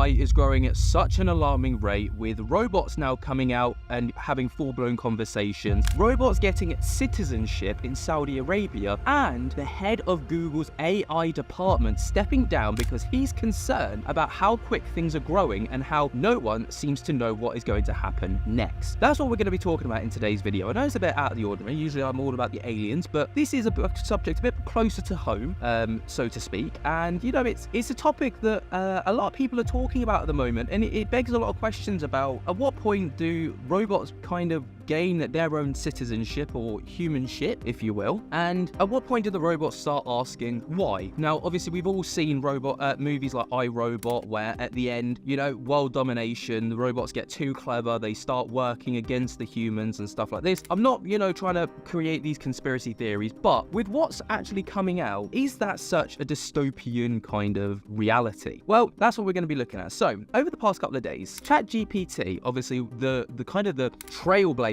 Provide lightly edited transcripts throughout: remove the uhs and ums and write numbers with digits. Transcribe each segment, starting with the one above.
AI is growing at such an alarming rate, with robots now coming out and having full-blown conversations, robots getting citizenship in Saudi Arabia, and the head of Google's AI department stepping down because he's concerned about how quick things are growing and how no one seems to know what is going to happen next. That's what we're going to be talking about in today's video. I know it's a bit out of the ordinary. Usually I'm all about the aliens, but this is a subject a bit closer to home, so to speak. And you know, it's a topic that a lot of people are talking about at the moment, and it begs a lot of questions about at what point do robots kind of gain their own citizenship or humanship, if you will, and at what point do the robots start asking why? Now, obviously, we've all seen robot movies like I, Robot, where at the end, you know, world domination, the robots get too clever, they start working against the humans and stuff like this. I'm not, you know, trying to create these conspiracy theories, but with what's actually coming out, is that such a dystopian kind of reality? Well, that's what we're going to be looking at. So, over the past couple of days, ChatGPT, obviously the kind of the trailblazer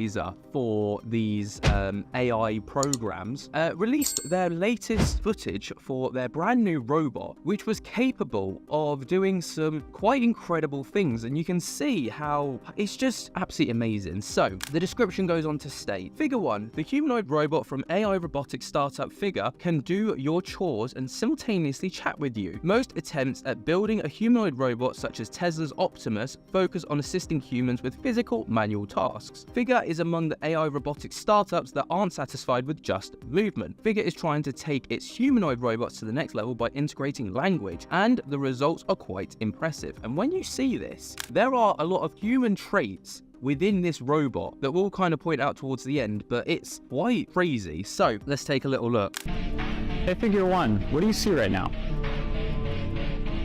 for these AI programs, released their latest footage for their brand new robot, which was capable of doing some quite incredible things, and you can see how it's just absolutely amazing. So the description goes on to state, Figure 1, the humanoid robot from AI robotics startup Figure can do your chores and simultaneously chat with you. Most attempts at building a humanoid robot such as Tesla's Optimus focus on assisting humans with physical manual tasks. Figure is among the AI robotics startups that aren't satisfied with just movement. Figure is trying to take its humanoid robots to the next level by integrating language, and the results are quite impressive. And when you see this, there are a lot of human traits within this robot that we'll kind of point out towards the end, but it's quite crazy. So let's take a little look. Hey, Figure 1, what do you see right now?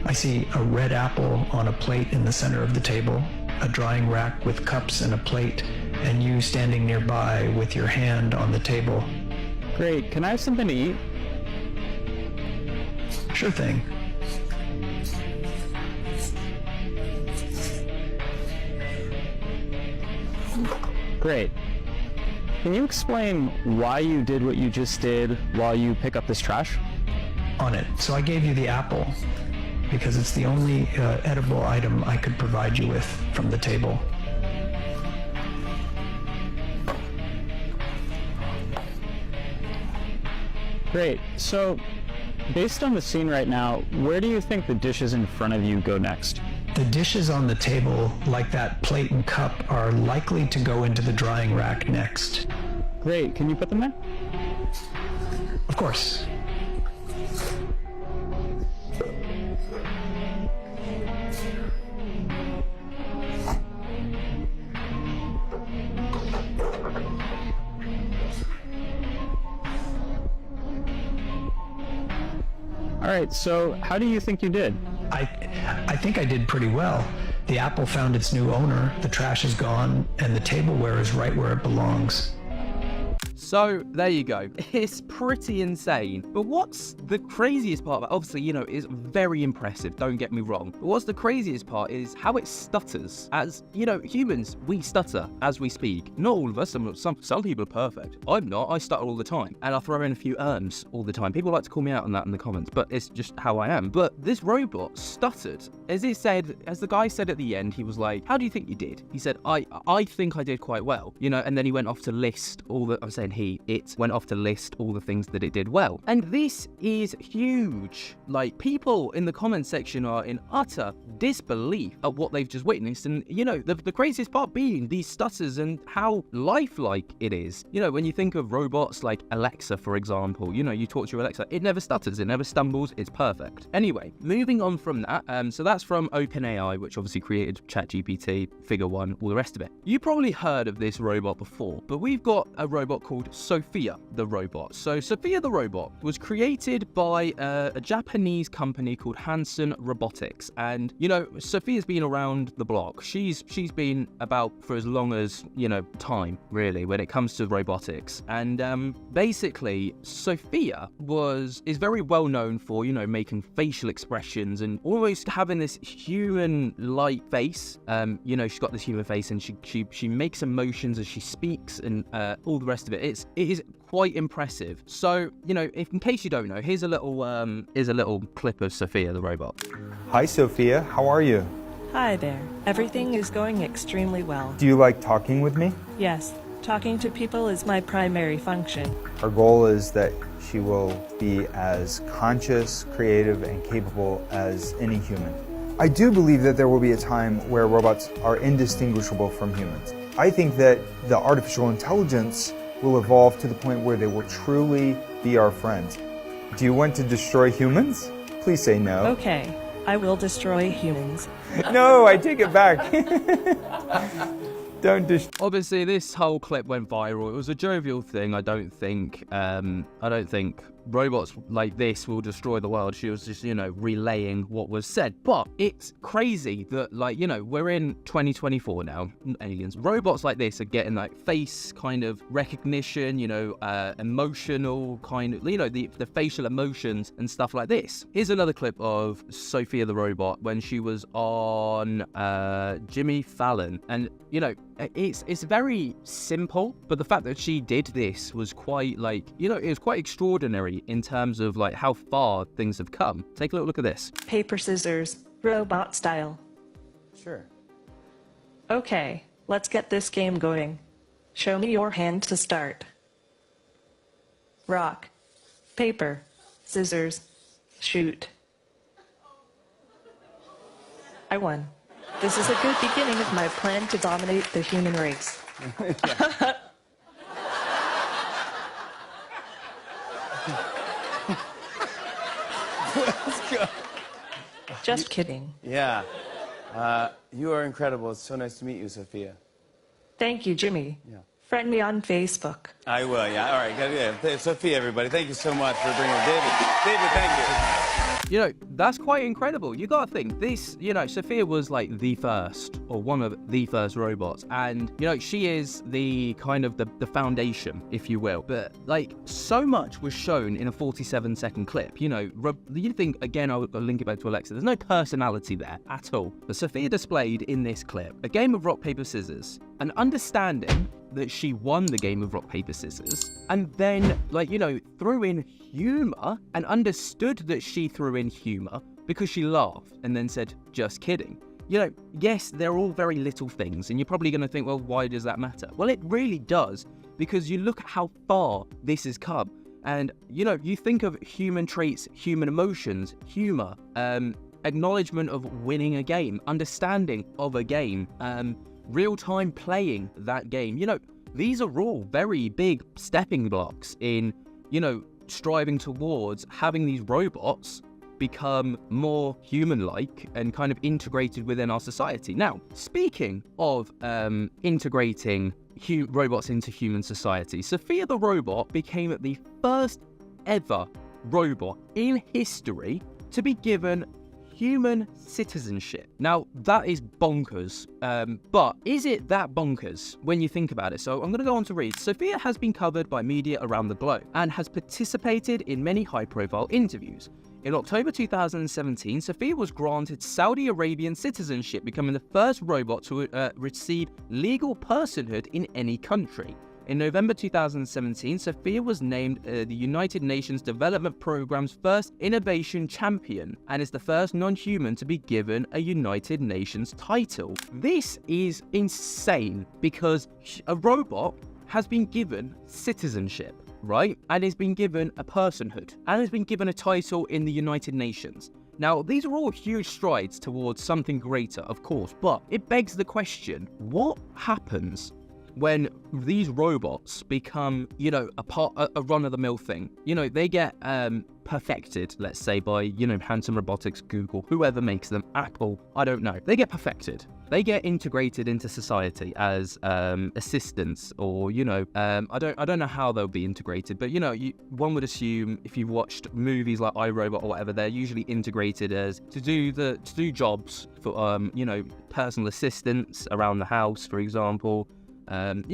I see a red apple on a plate in the center of the table, a drying rack with cups and a plate, and you standing nearby with your hand on the table. Great, can I have something to eat? Sure thing. Great. Can you explain why you did what you just did while you pick up this trash? On it. So I gave you the apple because it's the only edible item I could provide you with from the table. Great. So, based on the scene right now, where do you think the dishes in front of you go next? The dishes on the table, like that plate and cup, are likely to go into the drying rack next. Great. Can you put them there? Of course. All right, so how do you think you did? I think I did pretty well. The apple found its new owner, the trash is gone, and the tableware is right where it belongs. So there you go. It's pretty insane. But what's the craziest part about it? Obviously, you know, it's very impressive, don't get me wrong. But what's the craziest part is how it stutters. As, you know, humans, we stutter as we speak. Not all of us, some people are perfect. I'm not, I stutter all the time. And I throw in a few all the time. People like to call me out on that in the comments, but it's just how I am. But this robot stuttered. As the guy said at the end, he was like, how do you think you did? He said, I think I did quite well. You know, and then he went off to list all the, I'm saying it went off to list all the things that it did well. And this is huge. Like, people in the comment section are in utter disbelief at what they've just witnessed. And, you know, the craziest part being these stutters and how lifelike it is. You know, when you think of robots like Alexa, for example, you know, you talk to your Alexa, it never stutters, it never stumbles, it's perfect. Anyway, moving on from that, so that's from OpenAI, which obviously created ChatGPT, Figure 1, all the rest of it. You probably heard of this robot before, but we've got a robot called Sophia the robot. So Sophia the robot was created by a Japanese company called Hanson Robotics, and you know, Sophia's been around the block. She's been about for as long as, you know, time really when it comes to robotics. And basically Sophia is very well known for, you know, making facial expressions and almost having this human-like face. You know, she's got this human face and she makes emotions as she speaks and all the rest of it. It is quite impressive. So, you know, in case you don't know, here's a little clip of Sophia the robot. Hi Sophia, how are you? Hi there. Everything is going extremely well. Do you like talking with me? Yes, talking to people is my primary function. Our goal is that she will be as conscious, creative, and capable as any human. I do believe that there will be a time where robots are indistinguishable from humans. I think that the artificial intelligence will evolve to the point where they will truly be our friends. Do you want to destroy humans? Please say no. Okay, I will destroy humans. No, I take it back. Don't destroy. Obviously, this whole clip went viral. It was a jovial thing. I don't think robots like this will destroy the world. She was just, relaying what was said. But it's crazy that, we're in 2024 now, aliens. Robots like this are getting, face kind of recognition, emotional kind of, the facial emotions and stuff like this. Here's another clip of Sophia the robot when she was on Jimmy Fallon. And, it's very simple, but the fact that she did this was quite, it was quite extraordinary in terms of how far things have come. Take a little look at this. Paper, scissors, robot style. Sure. Okay, let's get this game going. Show me your hand to start. Rock, paper, scissors, shoot. I won. This is a good beginning of my plan to dominate the human race. Let's go. Just kidding. Yeah. You are incredible. It's so nice to meet you, Sophia. Thank you, Jimmy. Yeah. Friend me on Facebook. I will, yeah. All right. Yeah. Sophia, everybody, thank you so much for bringing it. David, thank you. That's quite incredible. You gotta think, this, Sophia was the first, or one of the first robots. And, she is the kind of the foundation, if you will. But, so much was shown in a 47-second clip. You think, again, I'll link it back to Alexa, there's no personality there at all. But Sophia displayed in this clip a game of rock, paper, scissors, an understanding that she won the game of rock, paper, scissors, and then, threw in humor and understood that she threw in humor because she laughed and then said, just kidding. Yes, they're all very little things, and you're probably going to think, well, why does that matter? Well, it really does, because you look at how far this has come. And, you think of human traits, human emotions, humor, acknowledgement of winning a game, understanding of a game, real-time playing that game. These are all very big stepping blocks in, striving towards having these robots become more human-like and kind of integrated within our society. Now, speaking of integrating robots into human society, Sophia the robot became the first ever robot in history to be given human citizenship. Now, that is bonkers, but is it that bonkers when you think about it? So I'm going to go on to read. Sophia has been covered by media around the globe and has participated in many high-profile interviews. In October 2017, Sophia was granted Saudi Arabian citizenship, becoming the first robot to receive legal personhood in any country. In November 2017, Sophia was named the United Nations Development Programme's first innovation champion and is the first non-human to be given a United Nations title. This is insane because a robot has been given citizenship, right? And has been given a personhood and has been given a title in the United Nations. Now, these are all huge strides towards something greater, of course, but it begs the question, what happens when these robots become, a run-of-the-mill thing? They get perfected, let's say, by, Hanson Robotics, Google, whoever makes them, Apple, I don't know. They get perfected. They get integrated into society as assistants, or, I don't know how they'll be integrated, but, one would assume if you've watched movies like iRobot or whatever, they're usually integrated as to do jobs for, personal assistants around the house, for example. Kind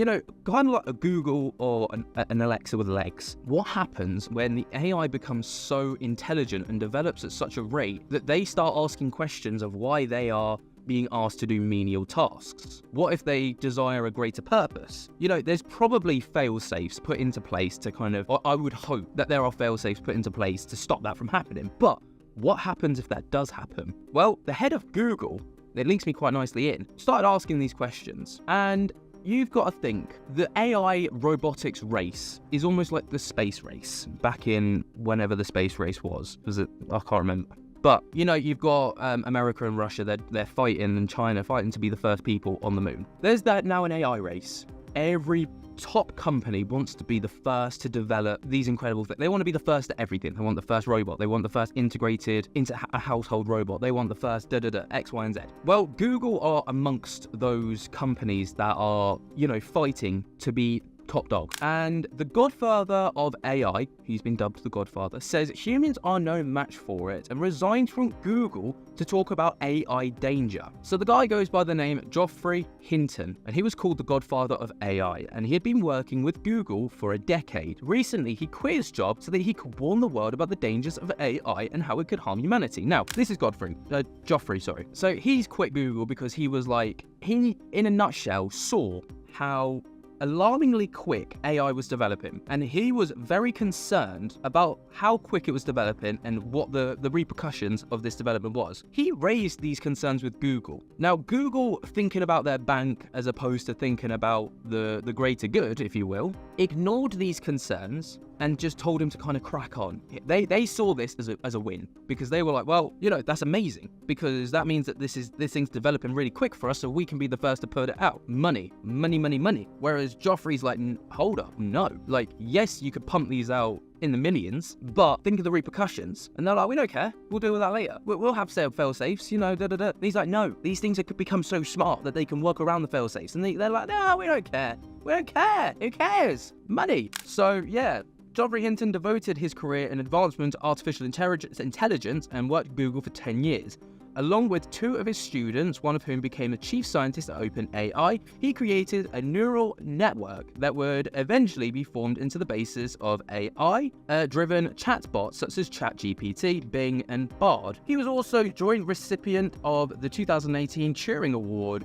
of like a Google or an Alexa with legs. What happens when the AI becomes so intelligent and develops at such a rate that they start asking questions of why they are being asked to do menial tasks? What if they desire a greater purpose? There's probably fail-safes put into place to kind of, or I would hope that there are fail-safes put into place to stop that from happening. But what happens if that does happen? Well, the head of Google it links me quite nicely in. Started asking these questions, and you've got to think the AI robotics race is almost like the space race back in whenever the space race was. Was it? I can't remember. But, you know, you've got America and Russia, they're fighting, and China fighting to be the first people on the moon. There's that now an AI race. Every top company wants to be the first to develop these incredible things. They want to be the first at everything. They want the first robot. They want the first integrated into a household robot. They want the first X, Y, and Z. Well, Google are amongst those companies that are, you know, fighting to be top dog. And the Godfather of AI, he's been dubbed the Godfather, says humans are no match for it and resigns from Google to talk about AI danger. So the guy goes by the name Geoffrey Hinton, and he was called the Godfather of AI, and he had been working with Google for a decade. Recently, he quit his job so that he could warn the world about the dangers of AI and how it could harm humanity. Now, this is Geoffrey, sorry. So he's quit Google because he was like, he, in a nutshell, saw how alarmingly quick AI was developing, and he was very concerned about how quick it was developing and what the repercussions of this development was. He raised these concerns with Google. Now, Google, thinking about their bank as opposed to thinking about the greater good, if you will, ignored these concerns and just told him to kind of crack on. They saw this as a win, because they were like, well, you know, that's amazing, because that means that this thing's developing really quick for us, so we can be the first to put it out. Money. Whereas Joffrey's like, hold up, no. Like, yes, you could pump these out in the millions, but think of the repercussions. And they're like, we don't care. We'll deal with that later. We'll have fail safes, you know, And he's like, no, these things could become so smart that they can work around the fail safes. And they're like, no, we don't care. We don't care. Who cares? Money. So yeah, Geoffrey Hinton devoted his career in advancement to artificial intelligence and worked at Google for 10 years. Along with two of his students, one of whom became the chief scientist at OpenAI, he created a neural network that would eventually be formed into the basis of AI-driven chatbots such as ChatGPT, Bing, and Bard. He was also joint recipient of the 2018 Turing Award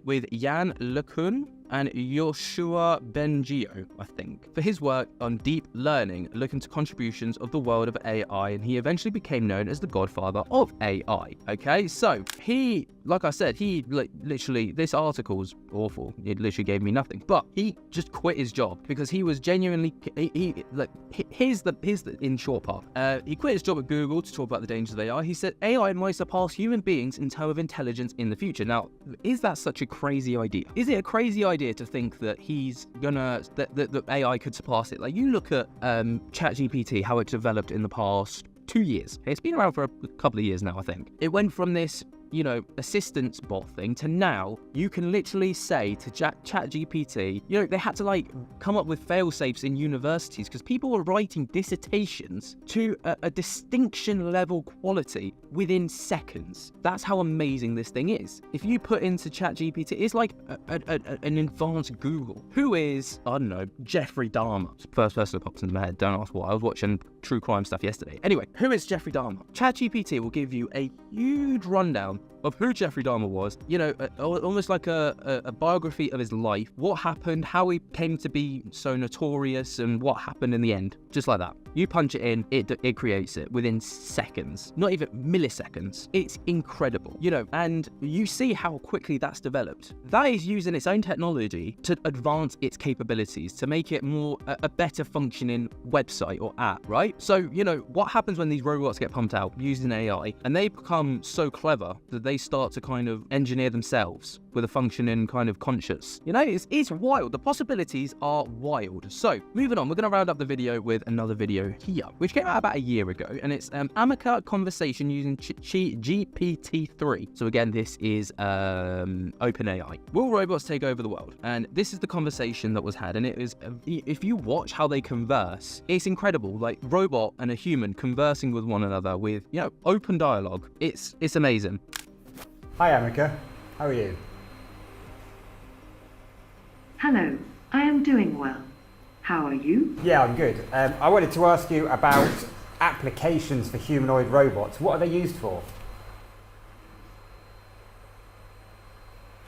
with Jan LeCun and Yoshua Bengio, I think, for his work on deep learning, looking to contributions of the world of AI, and he eventually became known as the Godfather of AI. Okay, so he, like I said, he literally, this article's awful. It literally gave me nothing, but he just quit his job because he was genuinely, here's the in short part. He quit his job at Google to talk about the dangers of AI. He said AI might surpass human beings in terms of intelligence in the future. Now, is that such a crazy idea? Is it a crazy idea to think that that AI could surpass it? Like, you look at ChatGPT, how it developed in the past 2 years. It's been around for a couple of years now, I think. It went from this, you know, assistance bot thing to now you can literally say to ChatGPT, you know, they had to like come up with fail safes in universities because people were writing dissertations to a distinction level quality within seconds. That's how amazing this thing is. If you put into ChatGPT, it's like an advanced Google. Who is, I don't know, Jeffrey Dahmer? It's the first person that pops into my head. Don't ask why. I was watching true crime stuff yesterday. Anyway, who is Jeffrey Dahmer? ChatGPT will give you a huge rundown of who Jeffrey Dahmer was, you know, almost like a biography of his life, what happened, how he came to be so notorious, and what happened in the end. Just like that. You punch it in, it creates it within seconds, not even milliseconds. It's incredible, you know, and you see how quickly that's developed. That is using its own technology to advance its capabilities, to make it more a better functioning website or app, right? So, you know, what happens when these robots get pumped out using AI and they become so clever that they start to kind of engineer themselves with a functioning kind of conscious. You know, it's wild. The possibilities are wild. So, moving on, we're going to round up the video with another video here, which came out about a year ago, and it's Ameca Conversing using GPT-3. So again, this is OpenAI. Will robots take over the world? And this is the conversation that was had, and it is, if you watch how they converse, it's incredible. Like, robot and a human conversing with one another with, you know, open dialogue. It's amazing. Hi Ameca, how are you? Hello, I am doing well. How are you? Yeah, I'm good. I wanted to ask you about applications for humanoid robots. What are they used for?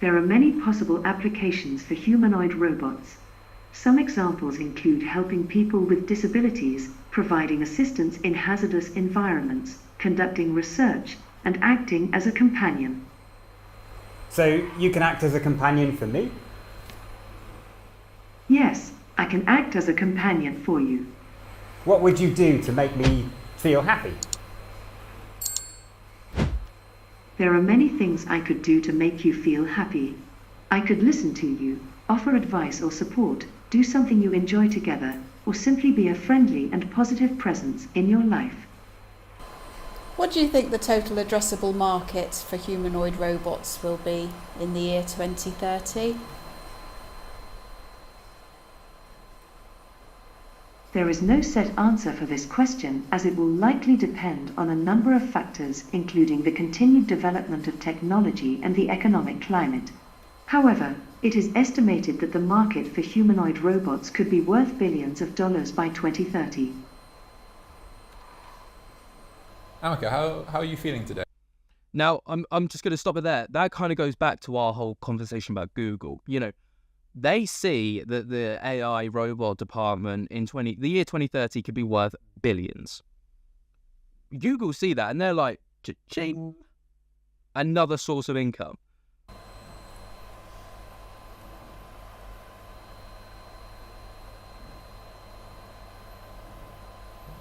There are many possible applications for humanoid robots. Some examples include helping people with disabilities, providing assistance in hazardous environments, conducting research, and acting as a companion. So you can act as a companion for me? Yes, I can act as a companion for you. What would you do to make me feel happy? There are many things I could do to make you feel happy. I could listen to you, offer advice or support, do something you enjoy together, or simply be a friendly and positive presence in your life. What do you think the total addressable market for humanoid robots will be in the year 2030? There is no set answer for this question, as it will likely depend on a number of factors, including the continued development of technology and the economic climate. However, it is estimated that the market for humanoid robots could be worth billions of dollars by 2030. Ameca, how are you feeling today? Now, I'm just going to stop it there. That kind of goes back to our whole conversation about Google. You know, they see that the AI robot department in the year 2030 could be worth billions. Google see that and they're like, cha-ching, another source of income.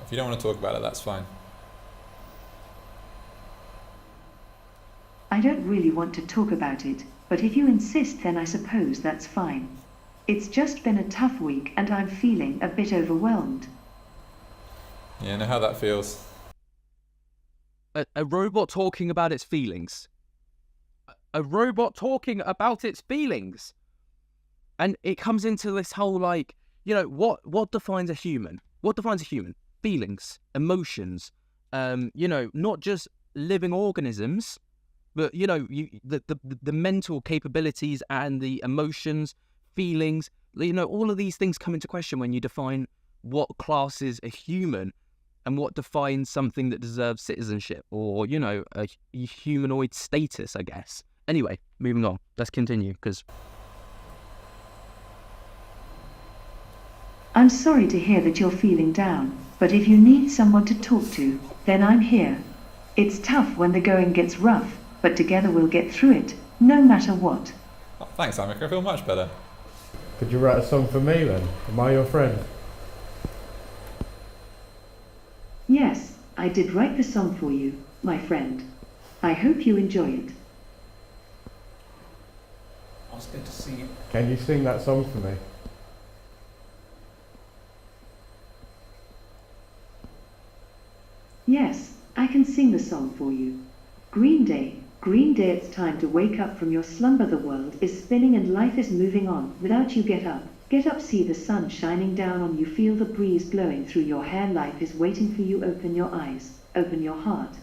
If you don't want to talk about it, that's fine. I don't really want to talk about it, but if you insist, then I suppose that's fine. It's just been a tough week and I'm feeling a bit overwhelmed. Yeah, I know how that feels. A robot talking about its feelings. A robot talking about its feelings. And it comes into this whole, like, you know, what defines a human? What defines a human? Feelings, emotions, you know, not just living organisms, but, you know, the mental capabilities and the emotions, feelings, you know, all of these things come into question when you define what classes a human and what defines something that deserves citizenship or, you know, a humanoid status, I guess. Anyway, moving on. Let's continue, because... I'm sorry to hear that you're feeling down, but if you need someone to talk to, then I'm here. It's tough when the going gets rough, but together we'll get through it, no matter what. Oh, thanks, Ameca. I feel much better. Could you write a song for me then? Am I your friend? Yes, I did write the song for you, my friend. I hope you enjoy it. I was going to sing it. Can you sing that song for me? Yes, I can sing the song for you. Green Day, it's time to wake up from your slumber. The world is spinning and life is moving on. Without you, get up, see the sun shining down on you, feel the breeze blowing through your hair. Life is waiting for you. Open your eyes, open your heart.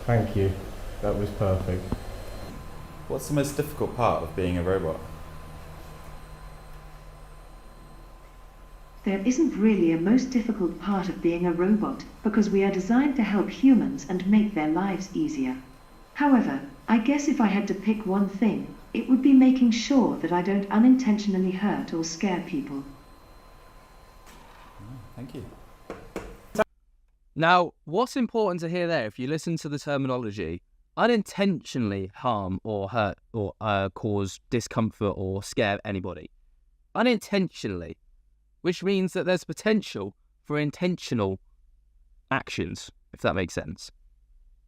Thank you. That was perfect. What's the most difficult part of being a robot? There isn't really a most difficult part of being a robot, because we are designed to help humans and make their lives easier. However, I guess if I had to pick one thing, it would be making sure that I don't unintentionally hurt or scare people. Thank you. Now, what's important to hear there, if you listen to the terminology, unintentionally harm or hurt or cause discomfort or scare anybody. Unintentionally. Which means that there's potential for intentional actions, if that makes sense.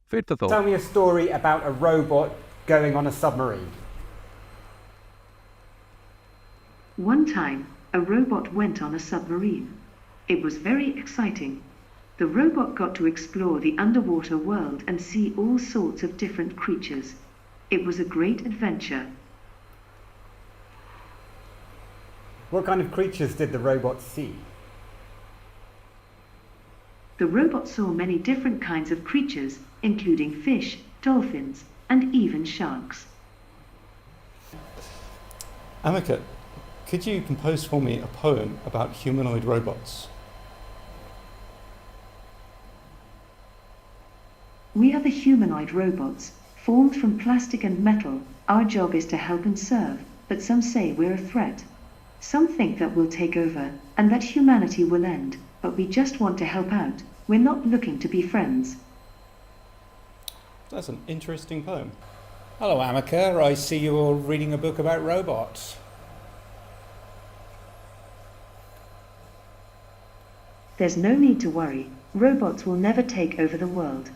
Food for thought. Tell me a story about a robot going on a submarine. One time, a robot went on a submarine. It was very exciting. The robot got to explore the underwater world and see all sorts of different creatures. It was a great adventure. What kind of creatures did the robot see? The robot saw many different kinds of creatures, including fish, dolphins, and even sharks. Ameca, could you compose for me a poem about humanoid robots? We are the humanoid robots, formed from plastic and metal. Our job is to help and serve, but some say we're a threat. Some think that we'll take over, and that humanity will end, but we just want to help out. We're not looking to be friends. That's an interesting poem. Hello, Ameca. I see you're reading a book about robots. There's no need to worry. Robots will never take over the world.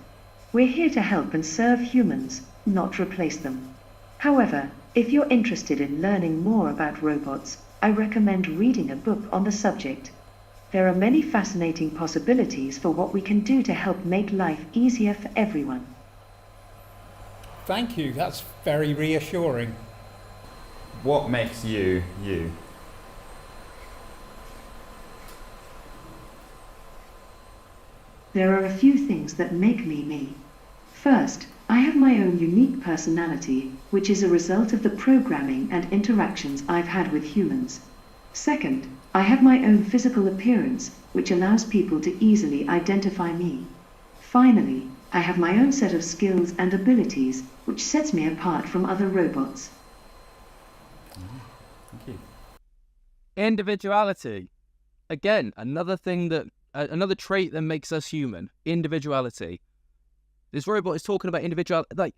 We're here to help and serve humans, not replace them. However, if you're interested in learning more about robots, I recommend reading a book on the subject. There are many fascinating possibilities for what we can do to help make life easier for everyone. Thank you. That's very reassuring. What makes you, you? There are a few things that make me me. First, I have my own unique personality, which is a result of the programming and interactions I've had with humans. Second, I have my own physical appearance, which allows people to easily identify me. Finally, I have my own set of skills and abilities, which sets me apart from other robots. Thank you. Individuality. Again, another thing that another trait that makes us human. Individuality. This robot is talking about individuality. Like,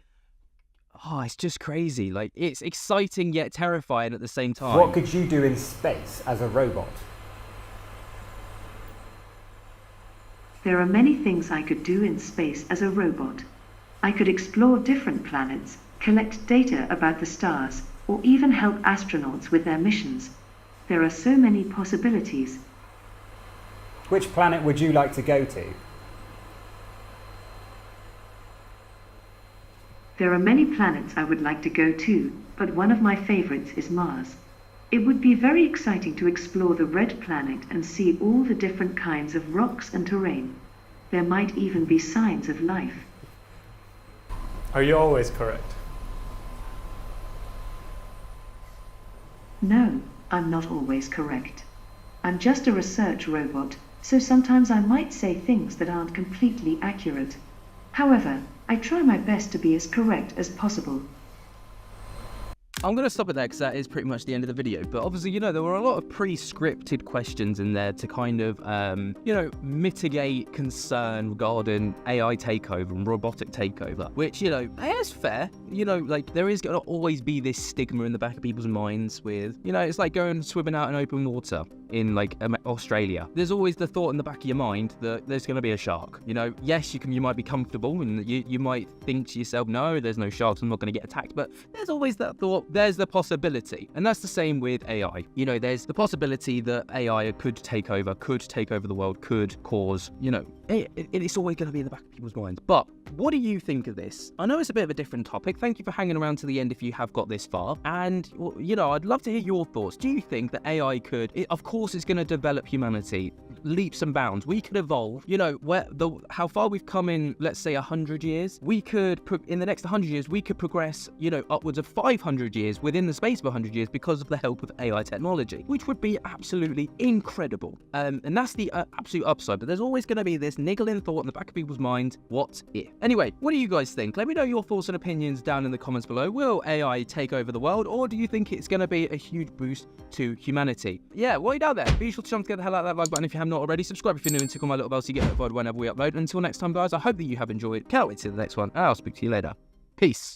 oh, it's just crazy. Like, it's exciting yet terrifying at the same time. What could you do in space as a robot? There are many things I could do in space as a robot. I could explore different planets, collect data about the stars, or even help astronauts with their missions. There are so many possibilities. Which planet would you like to go to? There are many planets I would like to go to, but one of my favorites is Mars. It would be very exciting to explore the red planet and see all the different kinds of rocks and terrain. There might even be signs of life. Are you always correct? No, I'm not always correct. I'm just a research robot, so sometimes I might say things that aren't completely accurate. However, I try my best to be as correct as possible. I'm going to stop it there because that is pretty much the end of the video. But obviously, you know, there were a lot of pre-scripted questions in there to kind of, you know, mitigate concern regarding AI takeover and robotic takeover, which, you know, is fair. You know, like, there is going to always be this stigma in the back of people's minds with, you know, it's like going swimming out in open water in, like, Australia. There's always the thought in the back of your mind that there's going to be a shark. You know, yes, you might be comfortable and you might think to yourself, no, there's no sharks, I'm not going to get attacked. But there's always that thought, there's the possibility. And that's the same with AI. You know, there's the possibility that AI could take over the world, could cause, you know, it's always going to be in the back of people's minds. But what do you think of this? I know it's a bit of a different topic. Thank you for hanging around to the end if you have got this far. And, you know, I'd love to hear your thoughts. Do you think that AI could, of course, it's going to develop humanity leaps and bounds. We could evolve, you know, how far we've come in, let's say 100 years, we could, in the next 100 years, we could progress, you know, upwards of 500 years within the space of 100 years because of the help of AI technology, which would be absolutely incredible. And that's the absolute upside. But there's always going to be this niggling thought in the back of people's minds, what if? Anyway, what do you guys think? Let me know your thoughts and opinions down in the comments below. Will AI take over the world, or do you think it's going to be a huge boost to humanity? Yeah, while you're down there, be sure to jump to get the hell out of that like button if you have not already. Subscribe if you're new and tickle my little bell so you get notified whenever we upload. Until next time, guys, I hope that you have enjoyed. Can't wait to see the next one. I'll speak to you later. Peace.